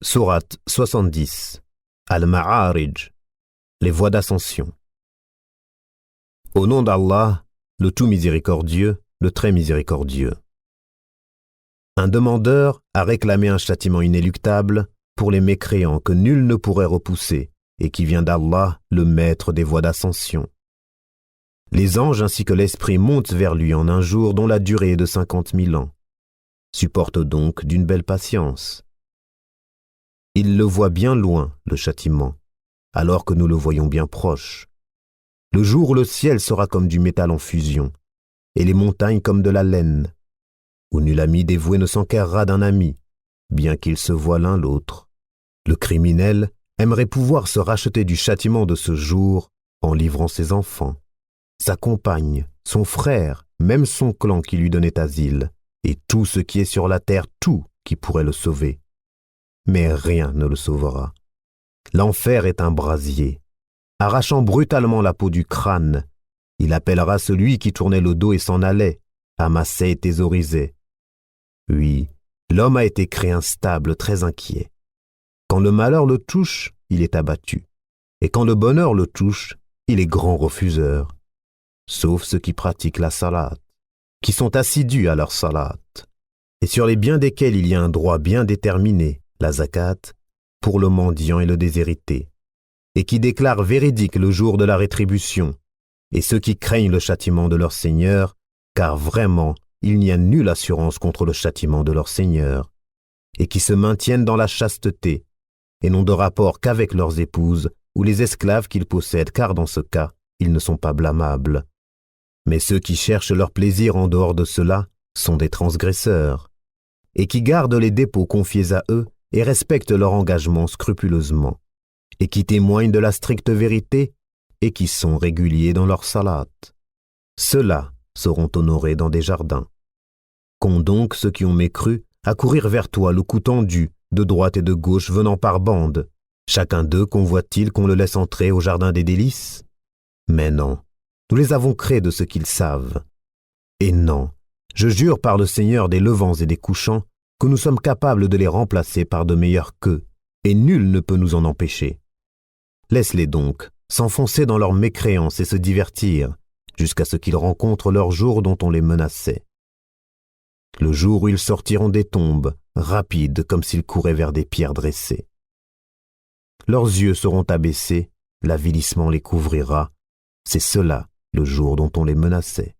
Sourate 70 Al-Ma'arij, les voies d'ascension. Au nom d'Allah, le tout miséricordieux, le très miséricordieux. Un demandeur a réclamé un châtiment inéluctable pour les mécréants que nul ne pourrait repousser et qui vient d'Allah, le maître des voies d'ascension. Les anges ainsi que l'esprit montent vers lui en un jour dont la durée est de 50 000 ans. Supporte donc d'une belle patience. Il le voit bien loin, le châtiment, alors que nous le voyons bien proche. Le jour où le ciel sera comme du métal en fusion, et les montagnes comme de la laine, où nul ami dévoué ne s'enquérera d'un ami, bien qu'ils se voient l'un l'autre. Le criminel aimerait pouvoir se racheter du châtiment de ce jour en livrant ses enfants, sa compagne, son frère, même son clan qui lui donnait asile, et tout ce qui est sur la terre, tout qui pourrait le sauver. Mais rien ne le sauvera. L'enfer est un brasier. Arrachant brutalement la peau du crâne, il appellera celui qui tournait le dos et s'en allait, amassait et thésaurisait. Oui, l'homme a été créé instable, très inquiet. Quand le malheur le touche, il est abattu. Et quand le bonheur le touche, il est grand refuseur. Sauf ceux qui pratiquent la salat, qui sont assidus à leur salat, et sur les biens desquels il y a un droit bien déterminé, la zakat, pour le mendiant et le déshérité, et qui déclarent véridique le jour de la rétribution, et ceux qui craignent le châtiment de leur Seigneur, car vraiment, il n'y a nulle assurance contre le châtiment de leur Seigneur, et qui se maintiennent dans la chasteté, et n'ont de rapport qu'avec leurs épouses ou les esclaves qu'ils possèdent, car dans ce cas, ils ne sont pas blâmables. Mais ceux qui cherchent leur plaisir en dehors de cela sont des transgresseurs, et qui gardent les dépôts confiés à eux et respectent leur engagement scrupuleusement, et qui témoignent de la stricte vérité et qui sont réguliers dans leur salat. Ceux-là seront honorés dans des jardins. Qu'ont donc ceux qui ont mécru à courir vers toi le cou tendu, de droite et de gauche venant par bande, chacun d'eux convoite-t-il qu'on le laisse entrer au jardin des délices? Mais non, nous les avons créés de ce qu'ils savent. Et non, je jure par le Seigneur des levants et des couchants que nous sommes capables de les remplacer par de meilleurs qu'eux, et nul ne peut nous en empêcher. Laisse-les donc s'enfoncer dans leur mécréance et se divertir, jusqu'à ce qu'ils rencontrent leur jour dont on les menaçait. Le jour où ils sortiront des tombes, rapides comme s'ils couraient vers des pierres dressées. Leurs yeux seront abaissés, l'avilissement les couvrira, c'est cela le jour dont on les menaçait.